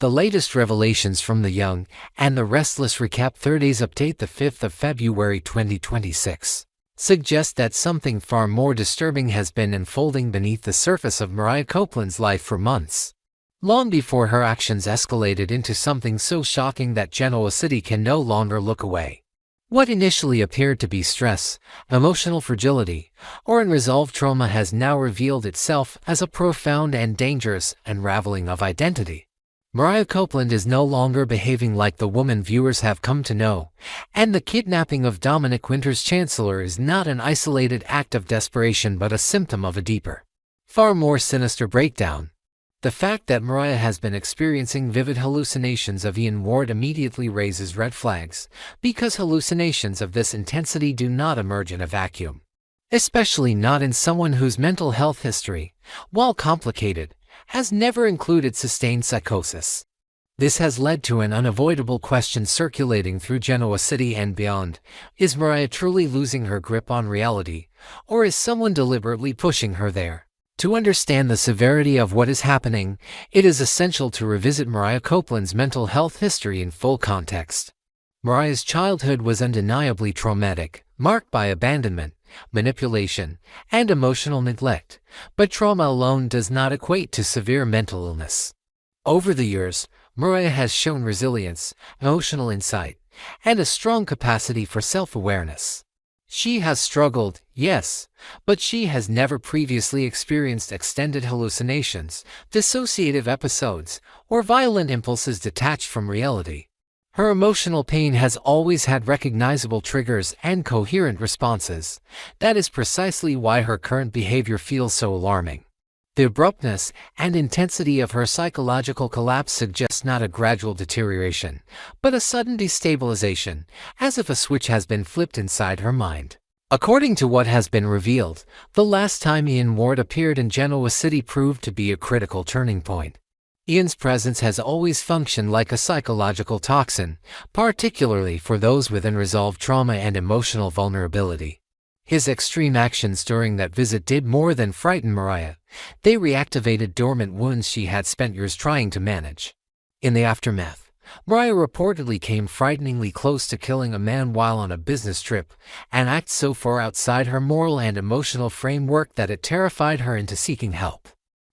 The latest revelations from The Young and the Restless recap Thursday's update, the 5th of February 2026, suggest that something far more disturbing has been unfolding beneath the surface of Mariah Copeland's life for months, long before her actions escalated into something so shocking that Genoa City can no longer look away. What initially appeared to be stress, emotional fragility, or unresolved trauma has now revealed itself as a profound and dangerous unraveling of identity. Mariah Copeland is no longer behaving like the woman viewers have come to know, and the kidnapping of Dominic Winter's Chancellor is not an isolated act of desperation but a symptom of a deeper, far more sinister breakdown. The fact that Mariah has been experiencing vivid hallucinations of Ian Ward immediately raises red flags, because hallucinations of this intensity do not emerge in a vacuum, especially not in someone whose mental health history, while complicated, has never included sustained psychosis. This has led to an unavoidable question circulating through Genoa City and beyond. Is Mariah truly losing her grip on reality, or is someone deliberately pushing her there? To understand the severity of what is happening, it is essential to revisit Mariah Copeland's mental health history in full context. Mariah's childhood was undeniably traumatic, marked by abandonment, manipulation, and emotional neglect, but trauma alone does not equate to severe mental illness. Over the years, Mariah has shown resilience, emotional insight, and a strong capacity for self-awareness. She has struggled, yes, but she has never previously experienced extended hallucinations, dissociative episodes, or violent impulses detached from reality. Her emotional pain has always had recognizable triggers and coherent responses. That is precisely why her current behavior feels so alarming. The abruptness and intensity of her psychological collapse suggests not a gradual deterioration, but a sudden destabilization, as if a switch has been flipped inside her mind. According to what has been revealed, the last time Ian Ward appeared in Genoa City proved to be a critical turning point. Ian's presence has always functioned like a psychological toxin, particularly for those with unresolved trauma and emotional vulnerability. His extreme actions during that visit did more than frighten Mariah. They reactivated dormant wounds she had spent years trying to manage. In the aftermath, Mariah reportedly came frighteningly close to killing a man while on a business trip, an act so far outside her moral and emotional framework that it terrified her into seeking help.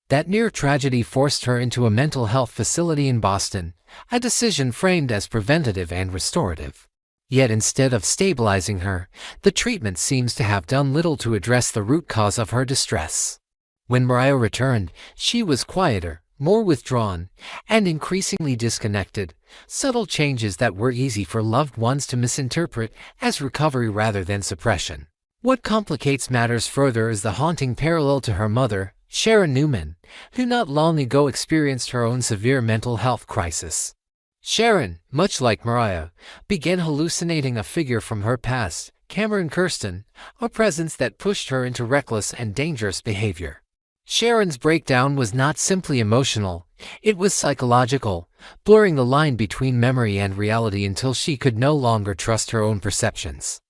That near tragedy forced her into a mental health facility in Boston, a decision framed as preventative and restorative. Yet instead of stabilizing her, the treatment seems to have done little to address the root cause of her distress. When Mariah returned, she was quieter, more withdrawn, and increasingly disconnected, subtle changes that were easy for loved ones to misinterpret as recovery rather than suppression. What complicates matters further is the haunting parallel to her mother, Sharon Newman, who not long ago experienced her own severe mental health crisis. Sharon, much like Mariah, began hallucinating a figure from her past, Cameron Kirsten, a presence that pushed her into reckless and dangerous behavior. Sharon's breakdown was not simply emotional, it was psychological, blurring the line between memory and reality until she could no longer trust her own perceptions.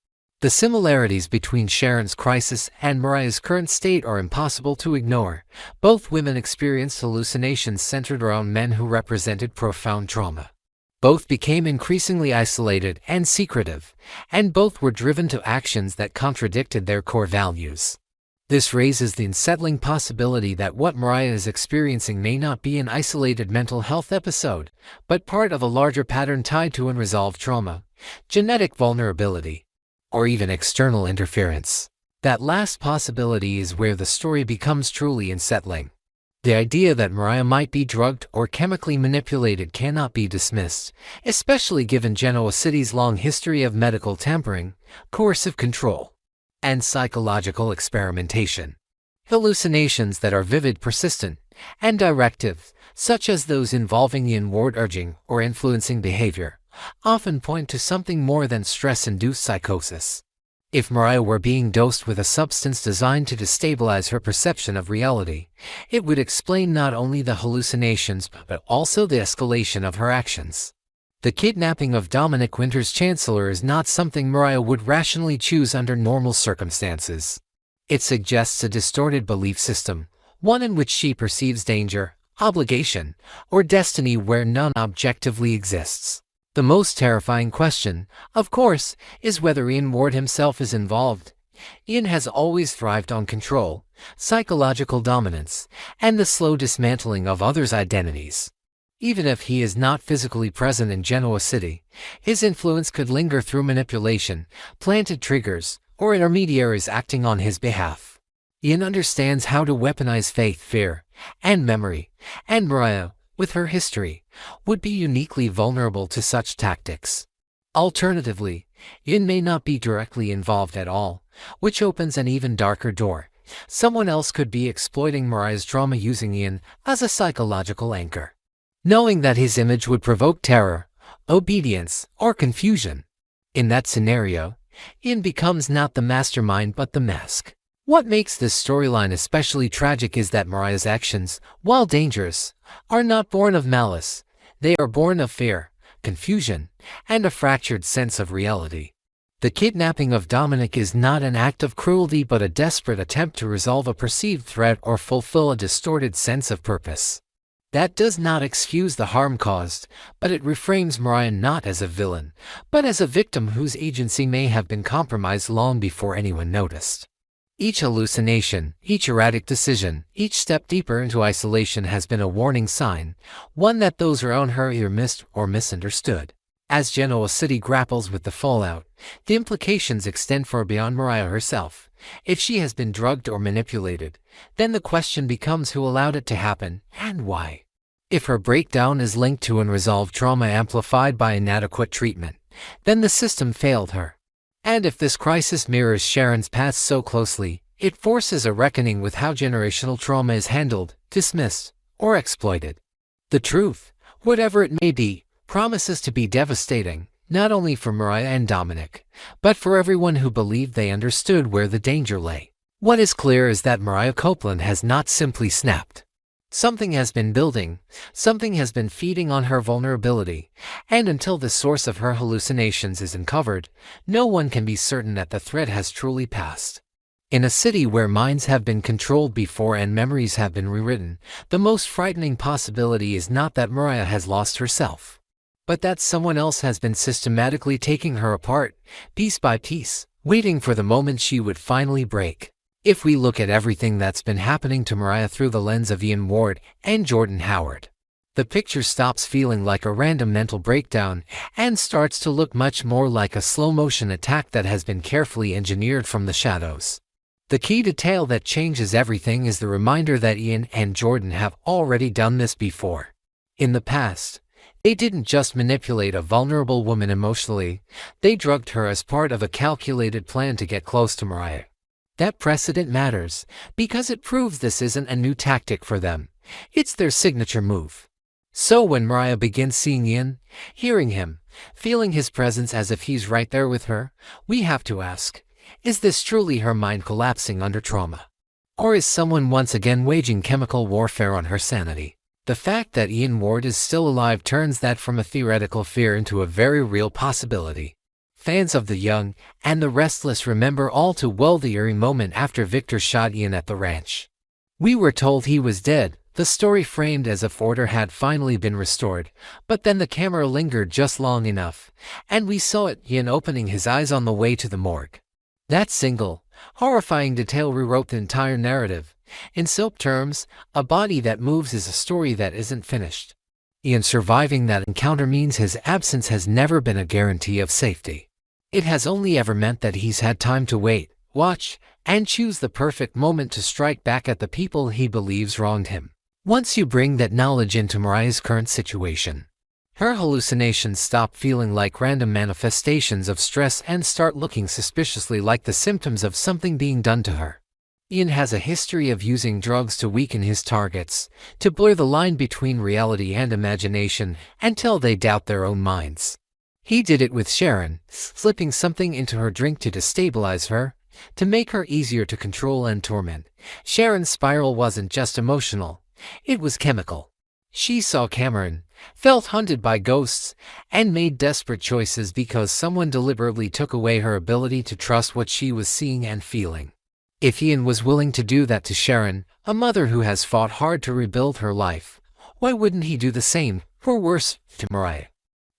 The similarities between Sharon's crisis and Mariah's current state are impossible to ignore. Both women experienced hallucinations centered around men who represented profound trauma. Both became increasingly isolated and secretive, and both were driven to actions that contradicted their core values. This raises the unsettling possibility that what Mariah is experiencing may not be an isolated mental health episode, but part of a larger pattern tied to unresolved trauma, genetic vulnerability, or even external interference. That last possibility is where the story becomes truly unsettling. The idea that Mariah might be drugged or chemically manipulated cannot be dismissed, especially given Genoa City's long history of medical tampering, coercive control, and psychological experimentation. Hallucinations that are vivid, persistent, and directive, such as those involving Ian Ward urging or influencing behavior, often point to something more than stress-induced psychosis. If Mariah were being dosed with a substance designed to destabilize her perception of reality, it would explain not only the hallucinations but also the escalation of her actions. The kidnapping of Dominic Winter's Chancellor is not something Mariah would rationally choose under normal circumstances. It suggests a distorted belief system, one in which she perceives danger, obligation, or destiny where none objectively exists. The most terrifying question, of course, is whether Ian Ward himself is involved. Ian has always thrived on control, psychological dominance, and the slow dismantling of others' identities. Even if he is not physically present in Genoa City, his influence could linger through manipulation, planted triggers, or intermediaries acting on his behalf. Ian understands how to weaponize faith, fear, and memory, and Mariah, with her history, would be uniquely vulnerable to such tactics. Alternatively, Ian may not be directly involved at all, which opens an even darker door. Someone else could be exploiting Mariah's trauma using Ian as a psychological anchor. Knowing that his image would provoke terror, obedience, or confusion. In that scenario, Ian becomes not the mastermind but the mask. What makes this storyline especially tragic is that Mariah's actions, while dangerous, are not born of malice. They are born of fear, confusion, and a fractured sense of reality. The kidnapping of Dominic is not an act of cruelty but a desperate attempt to resolve a perceived threat or fulfill a distorted sense of purpose. That does not excuse the harm caused, but it reframes Mariah not as a villain, but as a victim whose agency may have been compromised long before anyone noticed. Each hallucination, each erratic decision, each step deeper into isolation has been a warning sign, one that those around her either missed or misunderstood. As Genoa City grapples with the fallout, the implications extend far beyond Mariah herself. If she has been drugged or manipulated, then the question becomes who allowed it to happen, and why. If her breakdown is linked to unresolved trauma amplified by inadequate treatment, then the system failed her. And if this crisis mirrors Sharon's past so closely, it forces a reckoning with how generational trauma is handled, dismissed, or exploited. The truth, whatever it may be, promises to be devastating, not only for Mariah and Dominic, but for everyone who believed they understood where the danger lay. What is clear is that Mariah Copeland has not simply snapped. Something has been building, something has been feeding on her vulnerability, and until the source of her hallucinations is uncovered, no one can be certain that the threat has truly passed. In a city where minds have been controlled before and memories have been rewritten, the most frightening possibility is not that Mariah has lost herself, but that someone else has been systematically taking her apart, piece by piece, waiting for the moment she would finally break. If we look at everything that's been happening to Mariah through the lens of Ian Ward and Jordan Howard, the picture stops feeling like a random mental breakdown and starts to look much more like a slow-motion attack that has been carefully engineered from the shadows. The key detail that changes everything is the reminder that Ian and Jordan have already done this before. In the past, they didn't just manipulate a vulnerable woman emotionally, they drugged her as part of a calculated plan to get close to Mariah. That precedent matters, because it proves this isn't a new tactic for them. It's their signature move. So when Mariah begins seeing Ian, hearing him, feeling his presence as if he's right there with her, we have to ask, is this truly her mind collapsing under trauma? Or is someone once again waging chemical warfare on her sanity? The fact that Ian Ward is still alive turns that from a theoretical fear into a very real possibility. Fans of the young and the restless remember all too well the eerie moment after Victor shot Ian at the ranch. We were told he was dead, the story framed as if order had finally been restored, but then the camera lingered just long enough, and we saw Ian opening his eyes on the way to the morgue. That single, horrifying detail rewrote the entire narrative. In soap terms, a body that moves is a story that isn't finished. Ian surviving that encounter means his absence has never been a guarantee of safety. It has only ever meant that he's had time to wait, watch, and choose the perfect moment to strike back at the people he believes wronged him. Once you bring that knowledge into Mariah's current situation, her hallucinations stop feeling like random manifestations of stress and start looking suspiciously like the symptoms of something being done to her. Ian has a history of using drugs to weaken his targets, to blur the line between reality and imagination until they doubt their own minds. He did it with Sharon, slipping something into her drink to destabilize her, to make her easier to control and torment. Sharon's spiral wasn't just emotional, it was chemical. She saw Cameron, felt haunted by ghosts, and made desperate choices because someone deliberately took away her ability to trust what she was seeing and feeling. If Ian was willing to do that to Sharon, a mother who has fought hard to rebuild her life, Why wouldn't he do the same, or worse, to Mariah?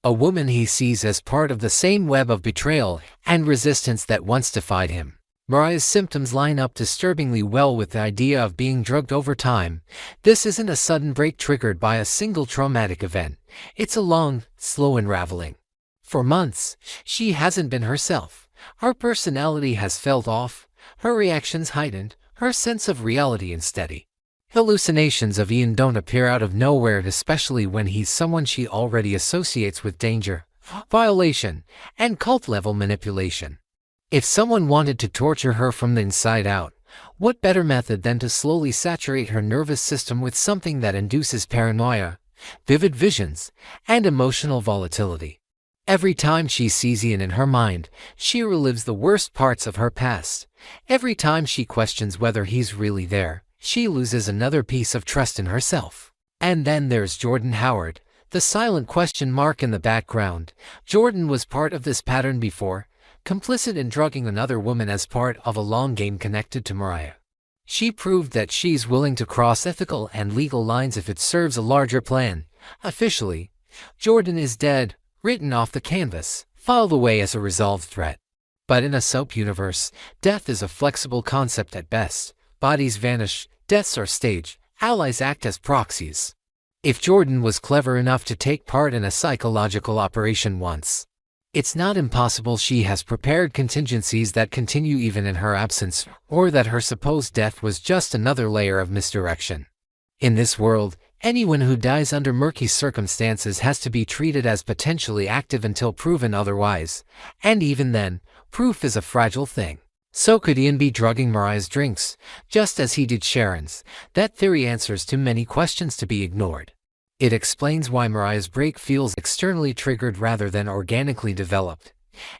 A woman he sees as part of the same web of betrayal and resistance that once defied him. Mariah's symptoms line up disturbingly well with the idea of being drugged over time. This isn't a sudden break triggered by a single traumatic event. It's a long, slow unraveling. For months, she hasn't been herself. Her personality has felt off, her reactions heightened, her sense of reality unsteady. Hallucinations of Ian don't appear out of nowhere, especially when he's someone she already associates with danger, violation, and cult-level manipulation. If someone wanted to torture her from the inside out, what better method than to slowly saturate her nervous system with something that induces paranoia, vivid visions, and emotional volatility? Every time she sees Ian in her mind, she relives the worst parts of her past. Every time she questions whether he's really there, she loses another piece of trust in herself. And then there's Jordan Howard, the silent question mark in the background. Jordan was part of this pattern before, complicit in drugging another woman as part of a long game connected to Mariah. She proved that she's willing to cross ethical and legal lines if it serves a larger plan. Officially, Jordan is dead, written off the canvas, filed away as a resolved threat. But in a soap universe, death is a flexible concept at best. Bodies vanish, deaths are staged, allies act as proxies. If Jordan was clever enough to take part in a psychological operation once, it's not impossible she has prepared contingencies that continue even in her absence, or that her supposed death was just another layer of misdirection. In this world, anyone who dies under murky circumstances has to be treated as potentially active until proven otherwise, and even then, proof is a fragile thing. So could Ian be drugging Mariah's drinks, just as he did Sharon's? That theory answers too many questions to be ignored. It explains why Mariah's break feels externally triggered rather than organically developed.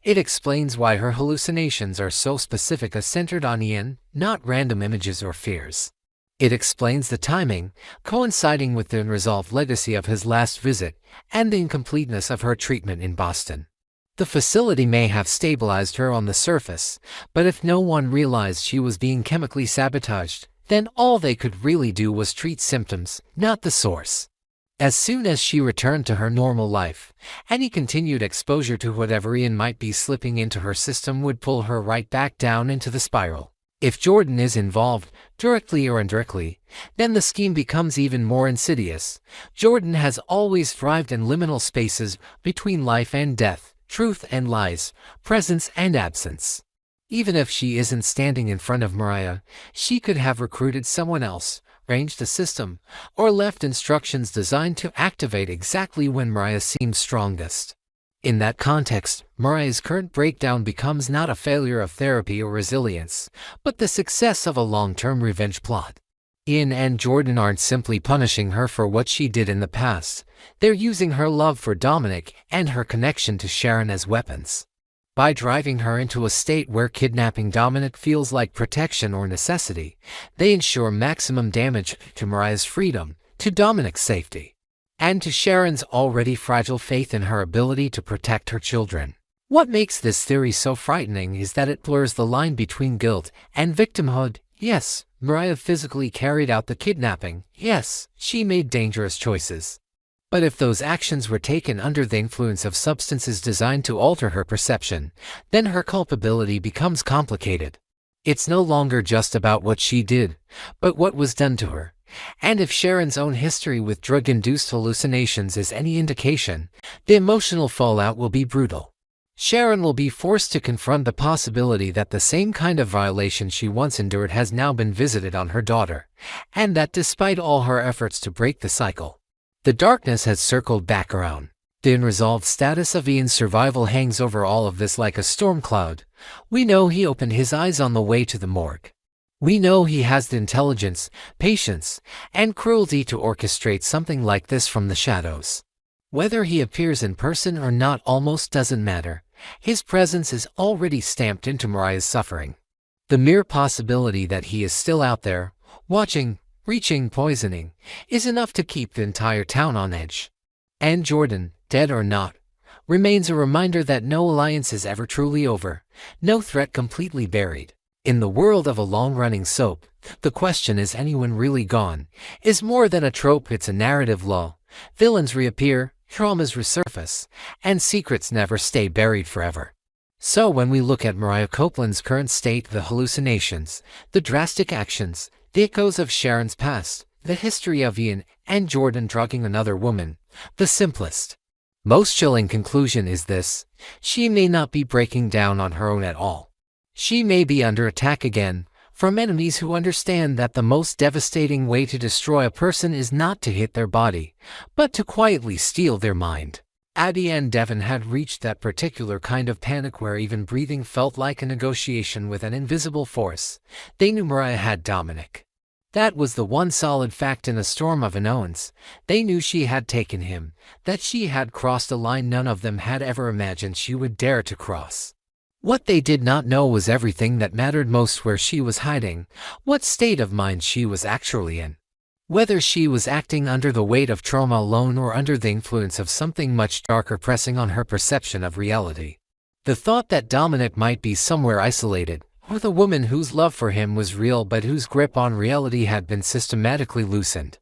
It explains why her hallucinations are so specific, centered on Ian, not random images or fears. It explains the timing, coinciding with the unresolved legacy of his last visit, and the incompleteness of her treatment in Boston. The facility may have stabilized her on the surface, but if no one realized she was being chemically sabotaged, then all they could really do was treat symptoms, not the source. As soon as she returned to her normal life, any continued exposure to whatever Ian might be slipping into her system would pull her right back down into the spiral. If Jordan is involved, directly or indirectly, then the scheme becomes even more insidious. Jordan has always thrived in liminal spaces between life and death, truth and lies, presence and absence. Even if she isn't standing in front of Mariah, she could have recruited someone else, arranged a system, or left instructions designed to activate exactly when Mariah seems strongest. In that context, Mariah's current breakdown becomes not a failure of therapy or resilience, but the success of a long-term revenge plot. Ian and Jordan aren't simply punishing her for what she did in the past. They're using her love for Dominic and her connection to Sharon as weapons. By driving her into a state where kidnapping Dominic feels like protection or necessity, they ensure maximum damage to Mariah's freedom, to Dominic's safety, and to Sharon's already fragile faith in her ability to protect her children. What makes this theory so frightening is that it blurs the line between guilt and victimhood. Yes, Mariah physically carried out the kidnapping. Yes, she made dangerous choices. But if those actions were taken under the influence of substances designed to alter her perception, then her culpability becomes complicated. It's no longer just about what she did, but what was done to her. And if Sharon's own history with drug-induced hallucinations is any indication, the emotional fallout will be brutal. Sharon will be forced to confront the possibility that the same kind of violation she once endured has now been visited on her daughter, and that despite all her efforts to break the cycle, the darkness has circled back around. The unresolved status of Ian's survival hangs over all of this like a storm cloud. We know he opened his eyes on the way to the morgue. We know he has the intelligence, patience, and cruelty to orchestrate something like this from the shadows. Whether he appears in person or not almost doesn't matter. His presence is already stamped into Mariah's suffering. The mere possibility that he is still out there, watching, reaching, poisoning, is enough to keep the entire town on edge. And Jordan, dead or not, remains a reminder that no alliance is ever truly over, no threat completely buried. In the world of a long-running soap, the question "is anyone really gone?" is more than a trope, it's a narrative law. Villains reappear, traumas resurface, and secrets never stay buried forever. So when we look at Mariah Copeland's current state, the hallucinations, the drastic actions, the echoes of Sharon's past, the history of Ian and Jordan drugging another woman, the simplest, most chilling conclusion is this: she may not be breaking down on her own at all. She may be under attack again, from enemies who understand that the most devastating way to destroy a person is not to hit their body, but to quietly steal their mind. Abby and Devin had reached that particular kind of panic where even breathing felt like a negotiation with an invisible force. They knew Mariah had Dominic. That was the one solid fact in a storm of unknowns. They knew she had taken him, that she had crossed a line none of them had ever imagined she would dare to cross. What they did not know was everything that mattered most: where she was hiding, what state of mind she was actually in. Whether she was acting under the weight of trauma alone or under the influence of something much darker pressing on her perception of reality. The thought that Dominic might be somewhere isolated, or the woman whose love for him was real but whose grip on reality had been systematically loosened,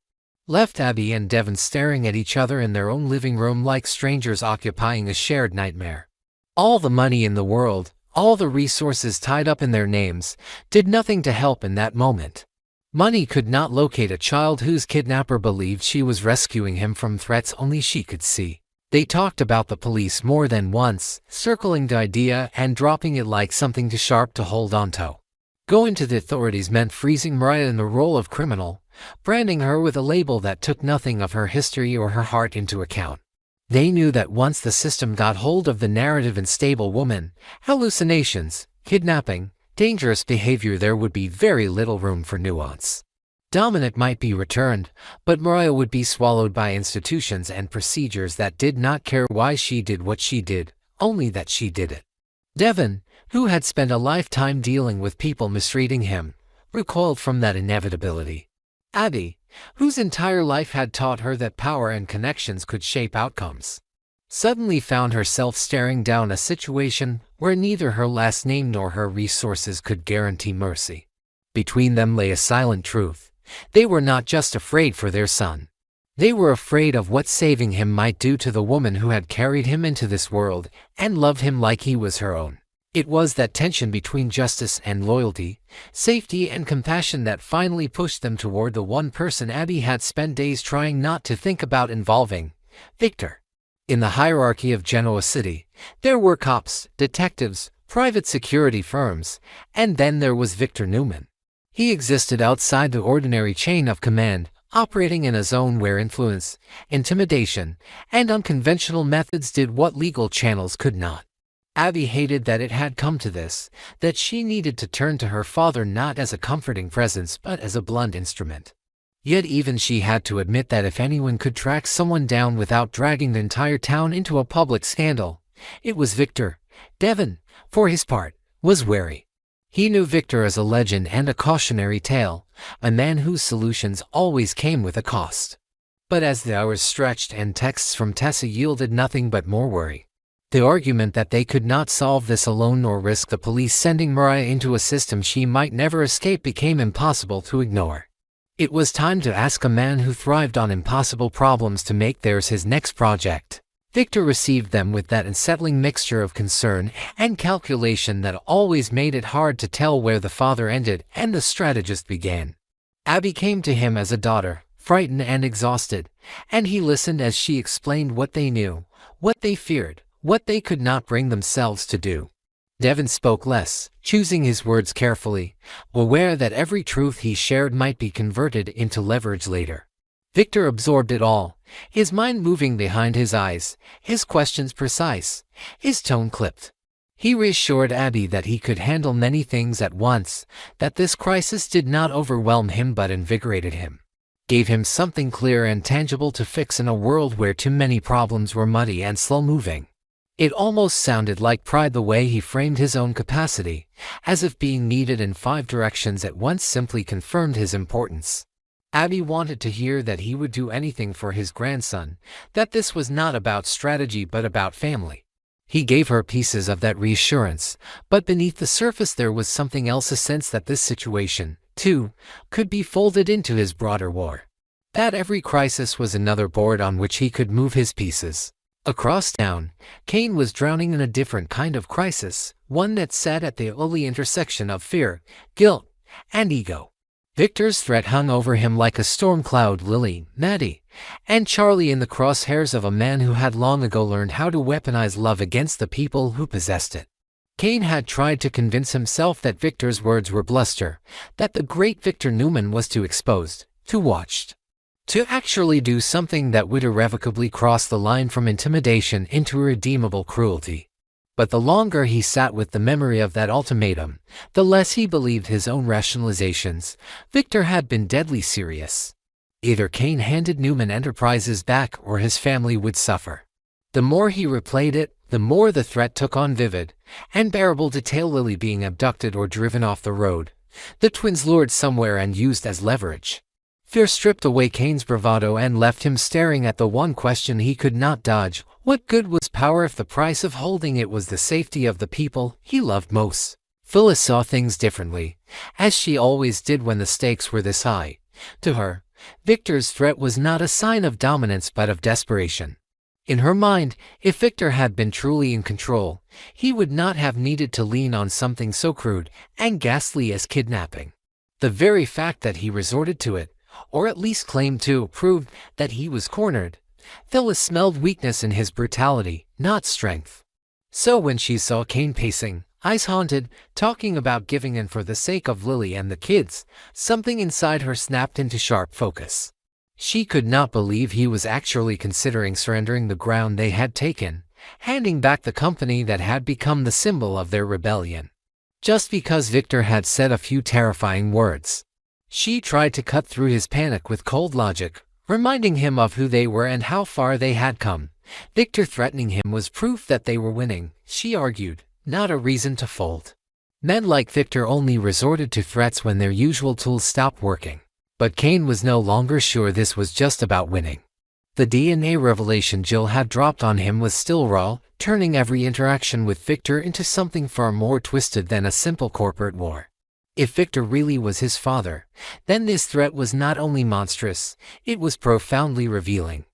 left Abby and Devin staring at each other in their own living room like strangers occupying a shared nightmare. All the money in the world, all the resources tied up in their names, did nothing to help in that moment. Money could not locate a child whose kidnapper believed she was rescuing him from threats only she could see. They talked about the police more than once, circling the idea and dropping it like something too sharp to hold onto. Going to the authorities meant freezing Mariah in the role of criminal, branding her with a label that took nothing of her history or her heart into account. They knew that once the system got hold of the narrative unstable woman, hallucinations, kidnapping, dangerous behavior, there would be very little room for nuance. Dominic might be returned, but Mariah would be swallowed by institutions and procedures that did not care why she did what she did, only that she did it. Devin, who had spent a lifetime dealing with people mistreating him, recoiled from that inevitability. Abby, whose entire life had taught her that power and connections could shape outcomes, suddenly found herself staring down a situation where neither her last name nor her resources could guarantee mercy. Between them lay a silent truth. They were not just afraid for their son. They were afraid of what saving him might do to the woman who had carried him into this world and loved him like he was her own. It was that tension between justice and loyalty, safety and compassion that finally pushed them toward the one person Abby had spent days trying not to think about involving: Victor. In the hierarchy of Genoa City, there were cops, detectives, private security firms, and then there was Victor Newman. He existed outside the ordinary chain of command, operating in a zone where influence, intimidation, and unconventional methods did what legal channels could not. Abby hated that it had come to this, that she needed to turn to her father not as a comforting presence but as a blunt instrument. Yet even she had to admit that if anyone could track someone down without dragging the entire town into a public scandal, it was Victor. Devin, for his part, was wary. He knew Victor as a legend and a cautionary tale, a man whose solutions always came with a cost. But as the hours stretched and texts from Tessa yielded nothing but more worry, the argument that they could not solve this alone nor risk the police sending Mariah into a system she might never escape became impossible to ignore. It was time to ask a man who thrived on impossible problems to make theirs his next project. Victor received them with that unsettling mixture of concern and calculation that always made it hard to tell where the father ended and the strategist began. Abby came to him as a daughter, frightened and exhausted, and he listened as she explained what they knew, what they feared, what they could not bring themselves to do. Devin spoke less, choosing his words carefully, aware that every truth he shared might be converted into leverage later. Victor absorbed it all, his mind moving behind his eyes, his questions precise, his tone clipped. He reassured Abby that he could handle many things at once, that this crisis did not overwhelm him but invigorated him, gave him something clear and tangible to fix in a world where too many problems were muddy and slow-moving. It almost sounded like pride the way he framed his own capacity, as if being needed in 5 directions at once simply confirmed his importance. Abby wanted to hear that he would do anything for his grandson, that this was not about strategy but about family. He gave her pieces of that reassurance, but beneath the surface there was something else, a sense that this situation, too, could be folded into his broader war. That every crisis was another board on which he could move his pieces. Across town, Kane was drowning in a different kind of crisis, one that sat at the ugly intersection of fear, guilt, and ego. Victor's threat hung over him like a storm cloud. Lily, Maddie, and Charlie in the crosshairs of a man who had long ago learned how to weaponize love against the people who possessed it. Kane had tried to convince himself that Victor's words were bluster, that the great Victor Newman was too exposed, too watched, to actually do something that would irrevocably cross the line from intimidation into irredeemable cruelty. But the longer he sat with the memory of that ultimatum, the less he believed his own rationalizations. Victor had been deadly serious. Either Kane handed Newman Enterprises back or his family would suffer. The more he replayed it, the more the threat took on vivid and bearable detail. Lily being abducted or driven off the road, the twins lured somewhere and used as leverage. Fear stripped away Kane's bravado and left him staring at the one question he could not dodge. What good was power if the price of holding it was the safety of the people he loved most? Phyllis saw things differently, as she always did when the stakes were this high. To her, Victor's threat was not a sign of dominance but of desperation. In her mind, if Victor had been truly in control, he would not have needed to lean on something so crude and ghastly as kidnapping. The very fact that he resorted to it, or at least claimed to, proved that he was cornered. Phyllis smelled weakness in his brutality, not strength. So when she saw Kane pacing, eyes haunted, talking about giving in for the sake of Lily and the kids, something inside her snapped into sharp focus. She could not believe he was actually considering surrendering the ground they had taken, handing back the company that had become the symbol of their rebellion. Just because Victor had said a few terrifying words. She tried to cut through his panic with cold logic, reminding him of who they were and how far they had come. Victor threatening him was proof that they were winning, she argued, not a reason to fold. Men like Victor only resorted to threats when their usual tools stopped working. But Kane was no longer sure this was just about winning. The DNA revelation Jill had dropped on him was still raw, turning every interaction with Victor into something far more twisted than a simple corporate war. If Victor really was his father, then this threat was not only monstrous, it was profoundly revealing.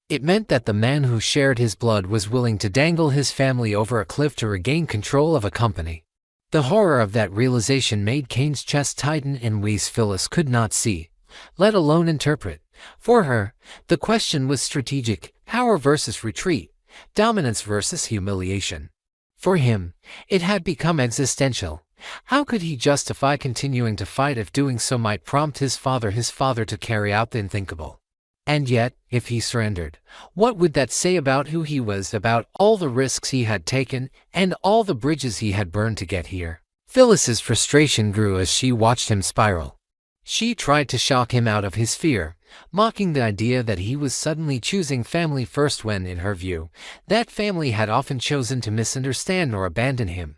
It meant that the man who shared his blood was willing to dangle his family over a cliff to regain control of a company. The horror of that realization made Kane's chest tighten in ways Phyllis could not see, let alone interpret. For her, the question was strategic: power versus retreat, dominance versus humiliation. For him, it had become existential. How could he justify continuing to fight if doing so might prompt his father to carry out the unthinkable? And yet, if he surrendered, what would that say about who he was, about all the risks he had taken, and all the bridges he had burned to get here? Phyllis's frustration grew as she watched him spiral. She tried to shock him out of his fear, mocking the idea that he was suddenly choosing family first when, in her view, that family had often chosen to misunderstand or abandon him.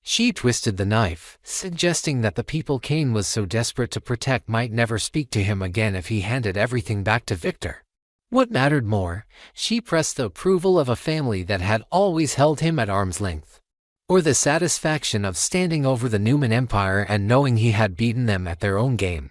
She twisted the knife, suggesting that the people Kane was so desperate to protect might never speak to him again if he handed everything back to Victor. What mattered more, she pressed the approval of a family that had always held him at arm's length, or the satisfaction of standing over the Newman Empire and knowing he had beaten them at their own game.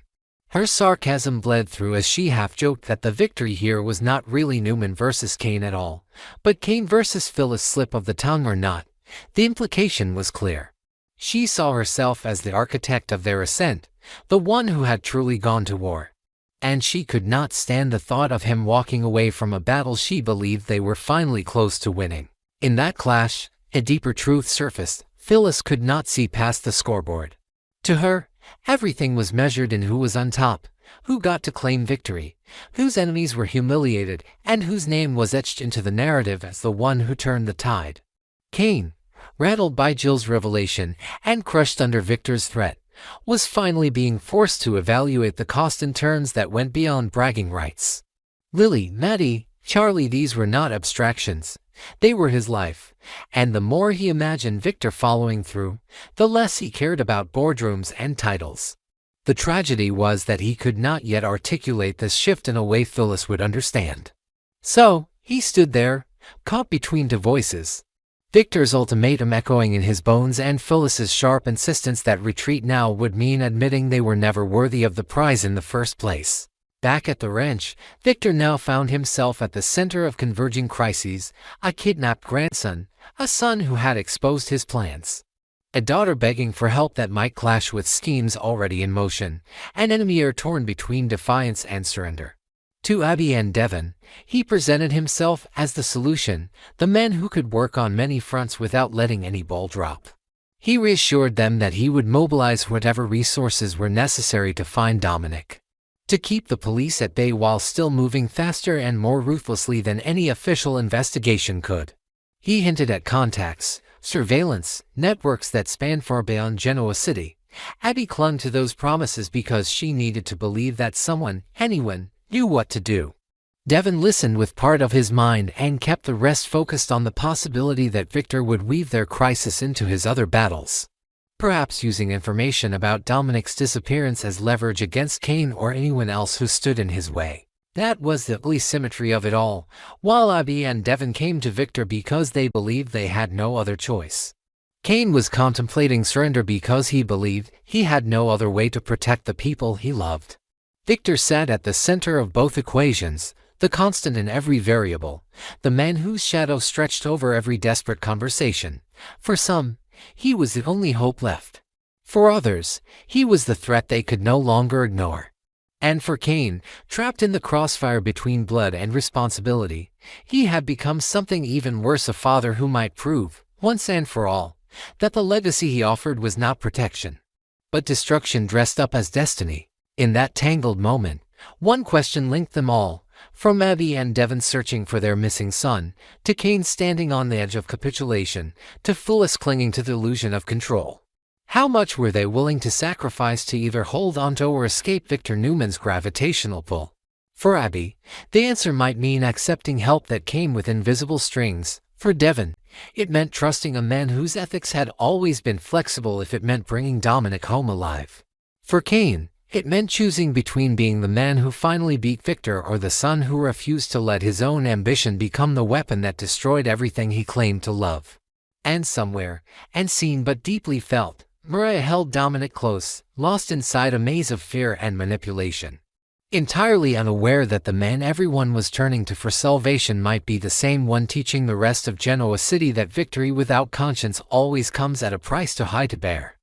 Her sarcasm bled through as she half-joked that the victory here was not really Newman versus Kane at all, but Kane versus Phyllis. Slip of the tongue or not, the implication was clear. She saw herself as the architect of their ascent, the one who had truly gone to war. And she could not stand the thought of him walking away from a battle she believed they were finally close to winning. In that clash, a deeper truth surfaced. Phyllis could not see past the scoreboard. To her, everything was measured in who was on top, who got to claim victory, whose enemies were humiliated, and whose name was etched into the narrative as the one who turned the tide. Kane, rattled by Jill's revelation and crushed under Victor's threat, was finally being forced to evaluate the cost in terms that went beyond bragging rights. Lily, Maddie, Charlie, these were not abstractions. They were his life, and the more he imagined Victor following through, the less he cared about boardrooms and titles. The tragedy was that he could not yet articulate this shift in a way Phyllis would understand. So, he stood there, caught between two voices. Victor's ultimatum echoing in his bones and Phyllis's sharp insistence that retreat now would mean admitting they were never worthy of the prize in the first place. Back at the ranch, Victor now found himself at the center of converging crises: a kidnapped grandson, a son who had exposed his plans, a daughter begging for help that might clash with schemes already in motion, an enemy torn between defiance and surrender. To Abby and Devon, he presented himself as the solution, the man who could work on many fronts without letting any ball drop. He reassured them that he would mobilize whatever resources were necessary to find Dominic, to keep the police at bay while still moving faster and more ruthlessly than any official investigation could. He hinted at contacts, surveillance, networks that spanned far beyond Genoa City. Abby clung to those promises because she needed to believe that someone, anyone, knew what to do. Devon listened with part of his mind and kept the rest focused on the possibility that Victor would weave their crisis into his other battles, perhaps using information about Dominic's disappearance as leverage against Kane or anyone else who stood in his way. That was the ugly symmetry of it all, while Abby and Devon came to Victor because they believed they had no other choice. Kane was contemplating surrender because he believed he had no other way to protect the people he loved. Victor sat at the center of both equations, the constant in every variable, the man whose shadow stretched over every desperate conversation. For some, he was the only hope left. For others, he was the threat they could no longer ignore. And for Kane, trapped in the crossfire between blood and responsibility, he had become something even worse: a father who might prove, once and for all, that the legacy he offered was not protection, but destruction dressed up as destiny. In that tangled moment, one question linked them all, from Abby and Devon searching for their missing son, to Kane standing on the edge of capitulation, to Phyllis clinging to the illusion of control. How much were they willing to sacrifice to either hold onto or escape Victor Newman's gravitational pull? For Abby, the answer might mean accepting help that came with invisible strings. For Devon, it meant trusting a man whose ethics had always been flexible if it meant bringing Dominic home alive. For Kane, it meant choosing between being the man who finally beat Victor or the son who refused to let his own ambition become the weapon that destroyed everything he claimed to love. And somewhere, unseen but deeply felt, Mariah held Dominic close, lost inside a maze of fear and manipulation, entirely unaware that the man everyone was turning to for salvation might be the same one teaching the rest of Genoa City that victory without conscience always comes at a price too high to bear.